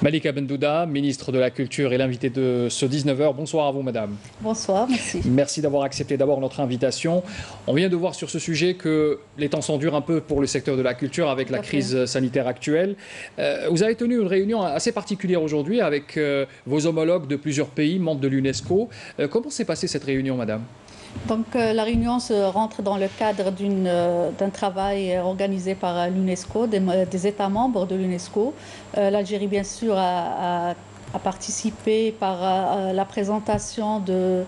Malika Bendouda, ministre de la Culture et l'invité de ce 19h. Bonsoir à vous, madame. Bonsoir, merci. Merci d'avoir accepté d'abord notre invitation. On vient de voir sur ce sujet que les temps sont durs un peu pour le secteur de la culture avec la crise sanitaire actuelle. Vous avez tenu une réunion assez particulière aujourd'hui avec vos homologues de plusieurs pays, membres de l'UNESCO. Comment s'est passée cette réunion, madame ? Donc la réunion se rentre dans le cadre d'un travail organisé par l'UNESCO, des États membres de l'UNESCO. L'Algérie, bien sûr, a participé par la présentation de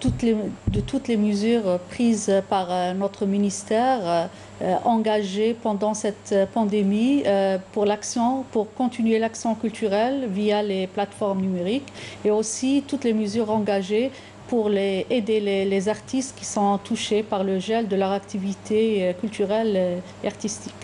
toutes les mesures prises par notre ministère engagé pendant cette pandémie pour continuer l'action culturelle via les plateformes numériques et aussi toutes les mesures engagées pour aider les artistes qui sont touchés par le gel de leur activité culturelle et artistique.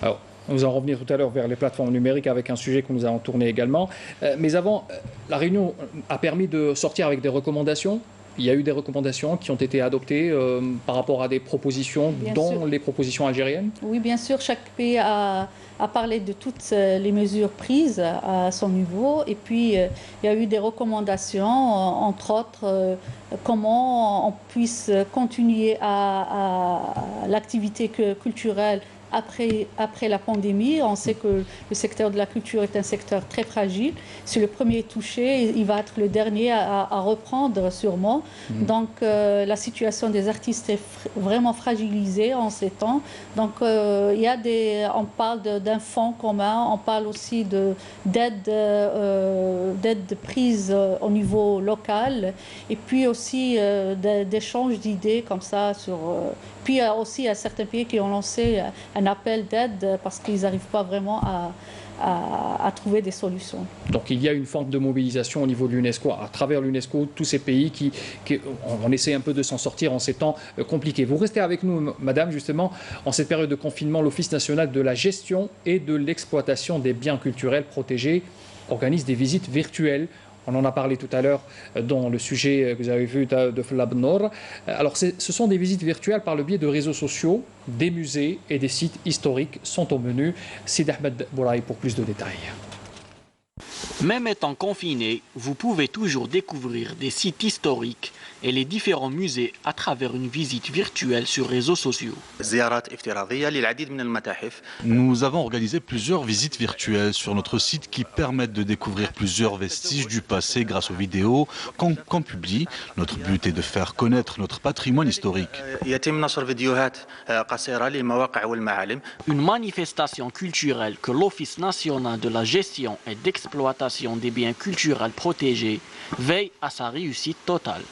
Alors, nous allons revenir tout à l'heure vers les plateformes numériques avec un sujet que nous allons tourner également. Mais avant, la réunion a permis de sortir avec des recommandations. Il y a eu des recommandations qui ont été adoptées par rapport à des propositions, dont les propositions algériennes. Oui, bien sûr. Chaque pays a parlé de toutes les mesures prises à son niveau. Et puis, il y a eu des recommandations, entre autres, comment on puisse continuer à l'activité culturelle après la pandémie. On sait que le secteur de la culture est un secteur très fragile. C'est le premier touché, il va être le dernier à reprendre sûrement. Donc la situation des artistes est vraiment fragilisée en ces temps. Donc on parle d'un fonds commun, on parle aussi d'aide prise au niveau local et puis aussi d'échanges d'idées comme ça sur... Puis il y a aussi certains pays qui ont lancé un appel d'aide parce qu'ils n'arrivent pas vraiment à trouver des solutions. Donc il y a une forme de mobilisation au niveau de l'UNESCO, à travers l'UNESCO, tous ces pays on essaie un peu de s'en sortir en ces temps compliqués. Vous restez avec nous, madame, justement, en cette période de confinement, l'Office national de la gestion et de l'exploitation des biens culturels protégés organise des visites virtuelles. On en a parlé tout à l'heure dans le sujet que vous avez vu de Flab Nord. Alors, ce sont des visites virtuelles par le biais de réseaux sociaux, des musées et des sites historiques sont au menu. Sid Ahmed Bouraï pour plus de détails. Même étant confiné, vous pouvez toujours découvrir des sites historiques et les différents musées à travers une visite virtuelle sur réseaux sociaux. Nous avons organisé plusieurs visites virtuelles sur notre site qui permettent de découvrir plusieurs vestiges du passé grâce aux vidéos qu'on publie. Notre but est de faire connaître notre patrimoine historique. Une manifestation culturelle que l'Office national de la gestion et d'exploitation des biens culturels protégés veille à sa réussite totale.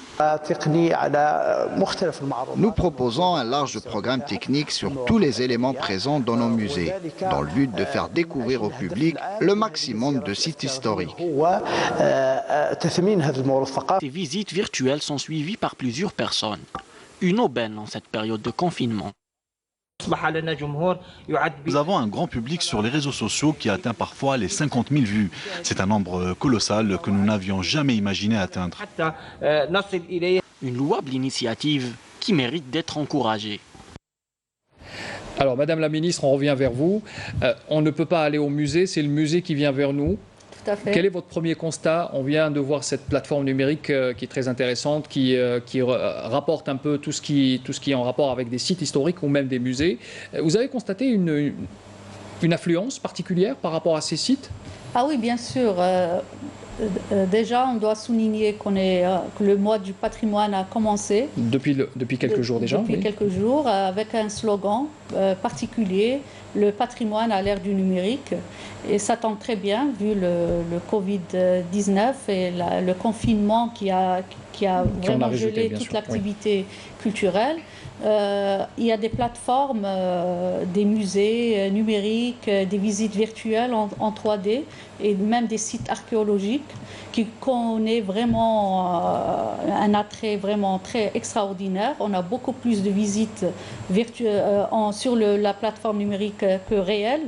Nous proposons un large programme technique sur tous les éléments présents dans nos musées, dans le but de faire découvrir au public le maximum de sites historiques. Ces visites virtuelles sont suivies par plusieurs personnes. Une aubaine en cette période de confinement. Nous avons un grand public sur les réseaux sociaux qui atteint parfois les 50 000 vues. C'est un nombre colossal que nous n'avions jamais imaginé atteindre. Une louable initiative qui mérite d'être encouragée. Alors, madame la ministre, on revient vers vous. On ne peut pas aller au musée, c'est le musée qui vient vers nous. Quel est votre premier constat? On vient de voir cette plateforme numérique qui est très intéressante, qui rapporte un peu tout ce qui est en rapport avec des sites historiques ou même des musées. Vous avez constaté une affluence particulière par rapport à ces sites? Ah oui, bien sûr. Déjà, on doit souligner que le mois du patrimoine a commencé. Depuis quelques jours déjà. Depuis quelques jours, avec un slogan particulier, le patrimoine à l'ère du numérique. Et ça tombe très bien, vu le Covid-19 et le confinement qui a vraiment gelé toute l'activité culturelle. Il y a des plateformes, des musées numériques, des visites virtuelles en 3D et même des sites archéologiques qui connaissent vraiment un attrait vraiment très extraordinaire. On a beaucoup plus de visites sur la plateforme numérique que réelles,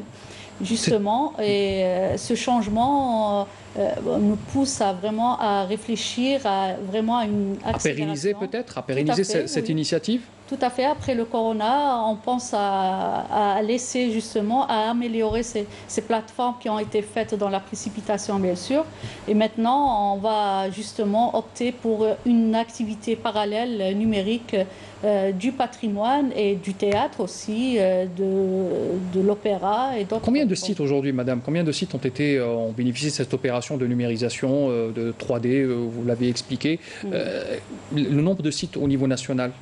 justement. Et ce changement nous pousse à réfléchir à une accélération. À pérenniser peut-être, cette initiative? Tout à fait. Après le corona, on pense à laisser justement, à améliorer ces plateformes qui ont été faites dans la précipitation, bien sûr. Et maintenant, on va justement opter pour une activité parallèle numérique du patrimoine et du théâtre aussi, de l'opéra et d'autres. Combien de sites aujourd'hui, madame, combien de sites ont bénéficié de cette opération de numérisation, de 3D, vous l'avez expliqué, le nombre de sites au niveau national?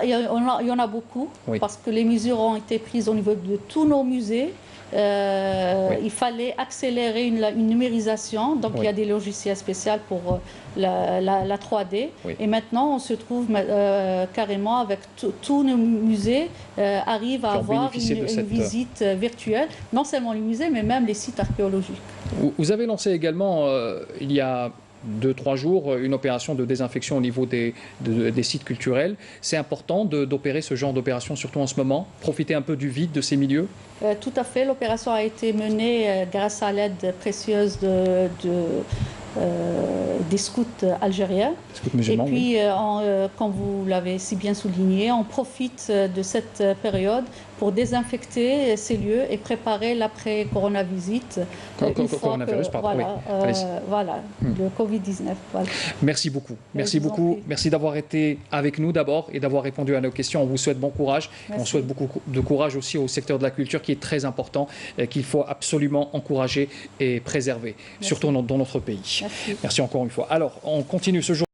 Il y en a beaucoup, oui. Parce que les mesures ont été prises au niveau de tous nos musées. Oui. Il fallait accélérer une numérisation, donc oui. Il y a des logiciels spéciaux pour la 3D. Oui. Et maintenant, on se trouve carrément avec tous nos musées arrivent à avoir une visite virtuelle, non seulement les musées, mais même les sites archéologiques. Vous avez lancé également, il y a 2-3 jours, une opération de désinfection au niveau des sites culturels. C'est important d'opérer ce genre d'opération, surtout en ce moment, profiter un peu du vide de ces milieux? Tout à fait. L'opération a été menée grâce à l'aide précieuse des scouts algériens. Et puis, oui. Comme vous l'avez si bien souligné, on profite de cette période pour désinfecter ces lieux et préparer l'après-coronavirus. Coronavirus, pardon. Voilà, le Covid-19. Voilà. Merci beaucoup. Merci beaucoup. Merci d'avoir été avec nous d'abord et d'avoir répondu à nos questions. On vous souhaite bon courage. Merci. On souhaite beaucoup de courage aussi au secteur de la culture qui est très important, qu'il faut absolument encourager et préserver, surtout dans notre pays. Merci encore une fois. Alors, on continue ce jour.